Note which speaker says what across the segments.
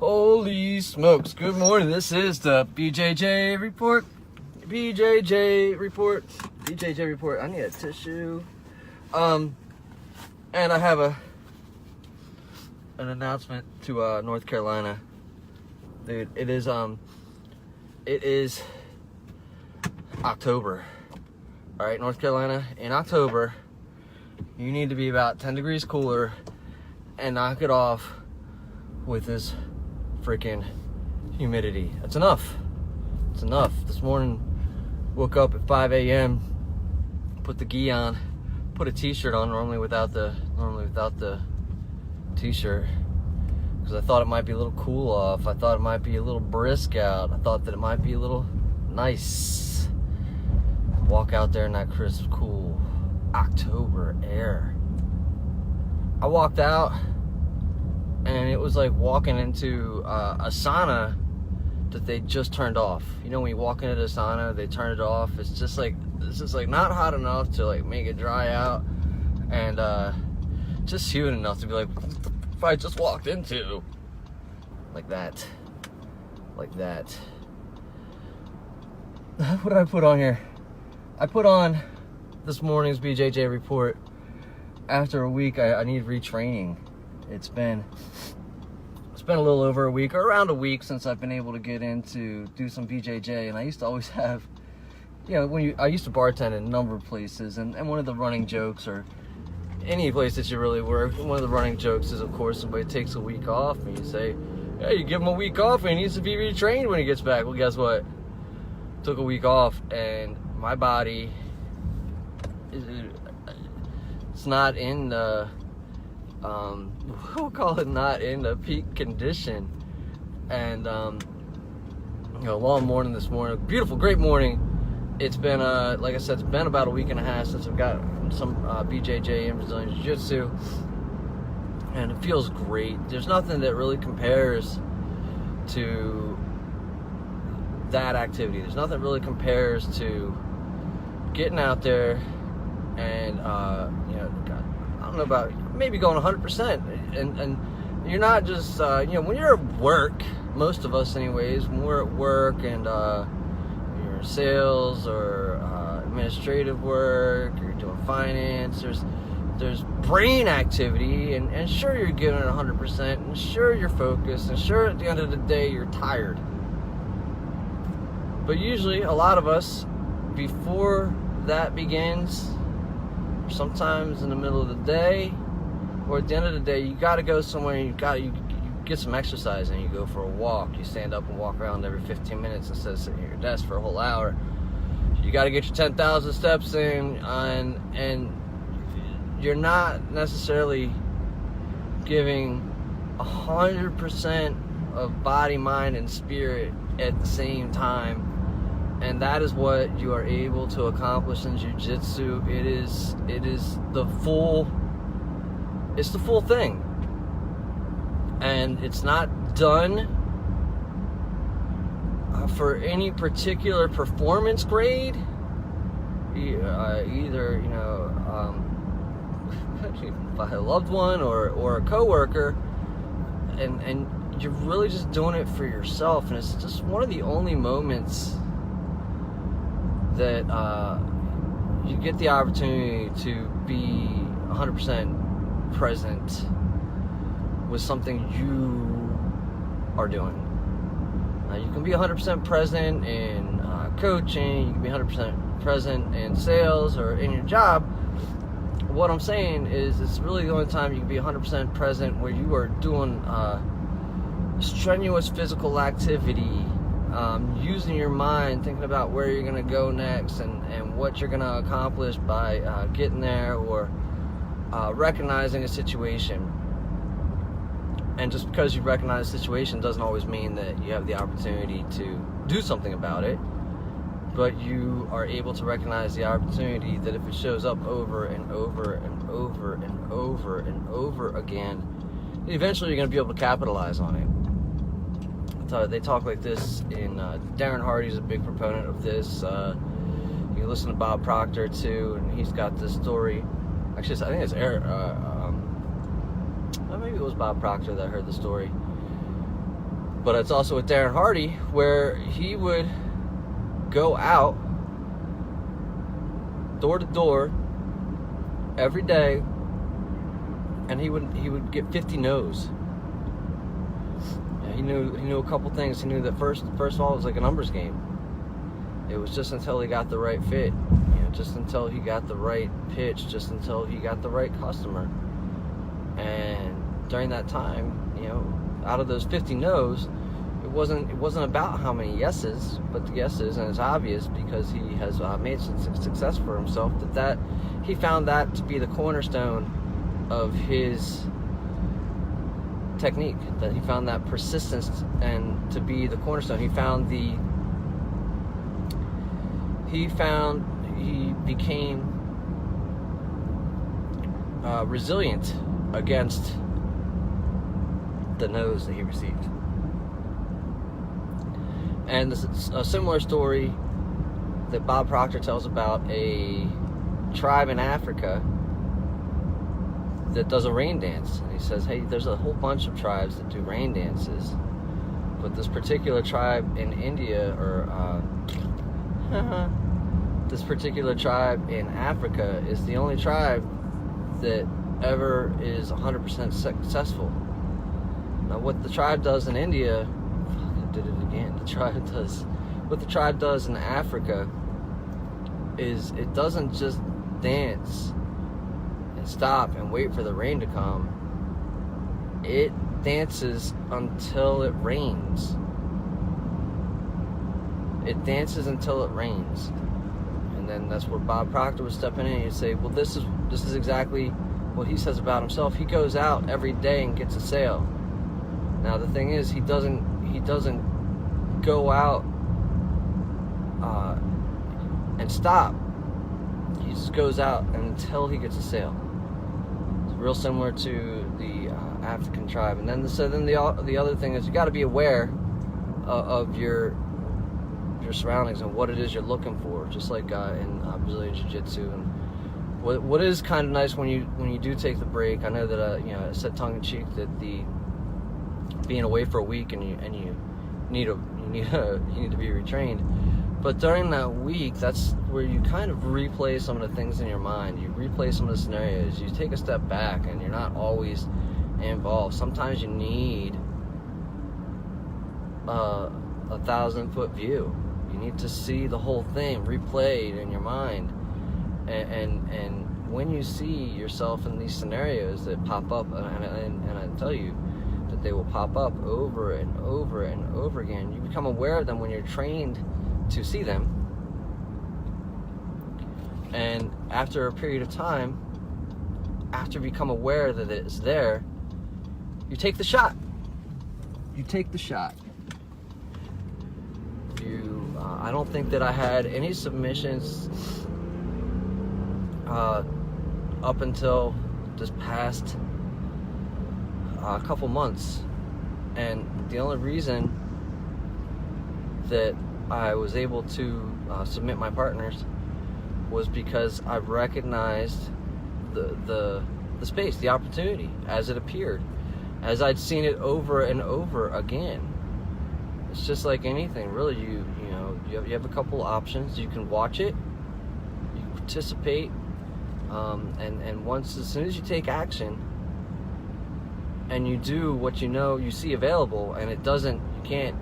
Speaker 1: Holy smokes. Good morning. This is the BJJ report. BJJ report. BJJ report. I need a tissue. And I have an announcement to North Carolina. Dude, it is October. All right, North Carolina, in October, you need to be about 10 degrees cooler and knock it off with this freaking humidity. That's enough. It's enough. This morning, woke up at 5 a.m., put the gi on, put a t-shirt on, normally without the t-shirt, because I thought it might be a little cool off. I thought it might be a little brisk out. I thought that it might be a little nice. Walk out there in that crisp, cool October air. I walked out, and it was like walking into a sauna that they just turned off. You know, when you walk into the sauna, they turn it off. It's just like not hot enough to like make it dry out, and just humid enough to be like, what the f- I just walked into, like that. What did I put on here? I put on this morning's BJJ report. After a week, I need retraining. It's been a little over a week, or around a week, since I've been able to get in to do some BJJ. And I used to always have, you know, I used to bartend in a number of places, and one of the running jokes, or any place that you really work, one of the running jokes is, of course, somebody takes a week off, and you say, hey, you give him a week off, and he needs to be retrained when he gets back. Well, guess what? Took a week off, and my body, it's not in the, we'll call it not in the peak condition. And, long morning this morning, beautiful, great morning. It's been, like I said, it's been about a week and a half since I've got some BJJ and Brazilian Jiu-Jitsu, and it feels great. There's nothing that really compares to that activity. There's nothing really compares to getting out there and, God, I don't know about maybe going 100%. And you're not just, when you're at work, most of us anyways, when we're at work and you're in sales or administrative work, or you're doing finance, there's brain activity, and sure, you're giving it 100%, and sure, you're focused, and sure, at the end of the day, you're tired. But usually, a lot of us, before that begins, sometimes in the middle of the day, or at the end of the day, you got to go somewhere, and you get some exercise, and you go for a walk. You stand up and walk around every 15 minutes instead of sitting at your desk for a whole hour. You got to get your 10,000 steps in, and you're not necessarily giving 100% of body, mind, and spirit at the same time. And that is what you are able to accomplish in jiu-jitsu. It is the full thing. And it's not done for any particular performance grade. Either, by a loved one or a coworker. And you're really just doing it for yourself. And it's just one of the only moments that you get the opportunity to be 100% present with something you are doing. You can be 100% present in coaching, you can be 100% present in sales or in your job. What I'm saying is, it's really the only time you can be 100% present where you are doing strenuous physical activity, using your mind, thinking about where you're going to go next, and what you're going to accomplish by getting there, or recognizing a situation. And just because you recognize a situation doesn't always mean that you have the opportunity to do something about it, but you are able to recognize the opportunity that if it shows up over and over and over and over and over again, eventually you're going to be able to capitalize on it. They talk like this in Darren Hardy's a big proponent of this. You listen to Bob Proctor too, and he's got this story. Actually, I think it's Eric. Maybe it was Bob Proctor that heard the story. But it's also with Darren Hardy, where he would go out door to door every day, and he would get 50 no's. Yeah, he knew a couple things. He knew that first of all, it was like a numbers game. It was just until he got the right fit, just until he got the right pitch, just until he got the right customer. And during that time, out of those 50 no's, it wasn't about how many yeses, but the yeses, and it's obvious because he has made some success for himself, that he found that to be the cornerstone of his technique, that he found that persistence and to be the cornerstone. He became resilient against the no's that he received. And this is a similar story that Bob Proctor tells about a tribe in Africa that does a rain dance. And he says, hey, there's a whole bunch of tribes that do rain dances, but this particular tribe in India, or this particular tribe in Africa is the only tribe that ever is 100% successful. Now, what the tribe does in India, I did it again. What the tribe does in Africa is it doesn't just dance and stop and wait for the rain to come. It dances until it rains. It dances until it rains. And then that's where Bob Proctor was stepping in. He'd say, well, this is exactly what he says about himself. He goes out every day and gets a sale. Now the thing is, he doesn't go out and stop. He just goes out until he gets a sale. It's real similar to the African tribe. And then the other thing is, you got to be aware of your surroundings and what it is you're looking for. Just like in Brazilian Jiu-Jitsu. And what is kind of nice when you do take the break. I know that I said tongue in cheek that the being away for a week and you need to be retrained. But during that week, that's where you kind of replay some of the things in your mind. You replay some of the scenarios. You take a step back, and you're not always involved. Sometimes you need a 1,000-foot view. You need to see the whole thing replayed in your mind. And when you see yourself in these scenarios that pop up, and I tell you that they will pop up over and over and over again, you become aware of them when you're trained to see them. And after a period of time, after you become aware that it's there, you take the shot. I don't think that I had any submissions up until this past couple months, and the only reason that I was able to submit my partners was because I recognized the space, the opportunity as it appeared, as I'd seen it over and over again. It's just like anything, really. You have a couple options. You can watch it, you can participate, and as soon as you take action and you do what you see available, and you can't.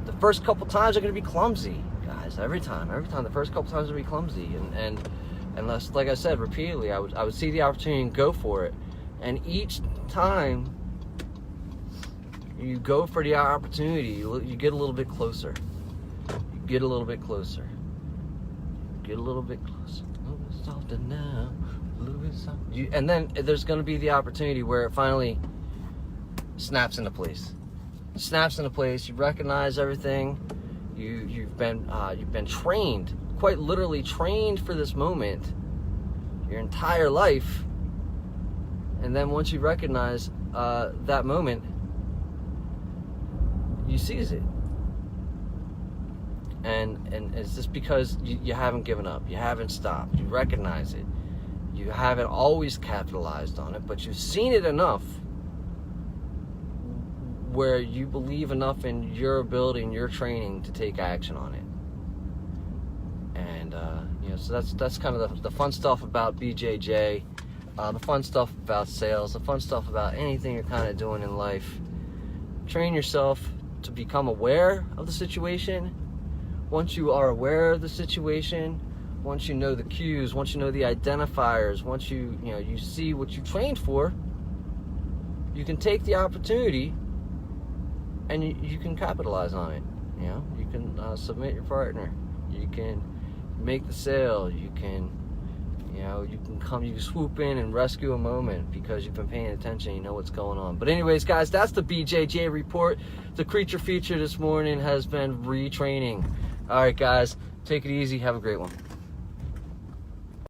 Speaker 1: The first couple times are going to be clumsy, guys. Every time, the first couple times are going to be clumsy, and unless, like I said repeatedly, I would see the opportunity and go for it, and each time you go for the opportunity, you get a little bit closer. Softer now, a little bit softer. And then there's going to be the opportunity where it finally snaps into place. You recognize everything. You've been trained, quite literally trained for this moment your entire life. And then once you recognize that moment, you seize it. And it's just because you haven't given up, you haven't stopped, you recognize it, you haven't always capitalized on it, but you've seen it enough where you believe enough in your ability and your training to take action on it. And so that's kind of the fun stuff about BJJ, the fun stuff about sales, the fun stuff about anything you're kind of doing in life. Train yourself to become aware of the situation. Once you are aware of the situation, once you know the cues, once you know the identifiers, once you see what you trained for, you can take the opportunity and you can capitalize on it. You can submit your partner, you can make the sale, you can swoop in and rescue a moment because you've been paying attention, you know what's going on. But anyways, guys, that's the BJJ report. The creature feature this morning has been retraining. All right, guys, take it easy. Have a great one.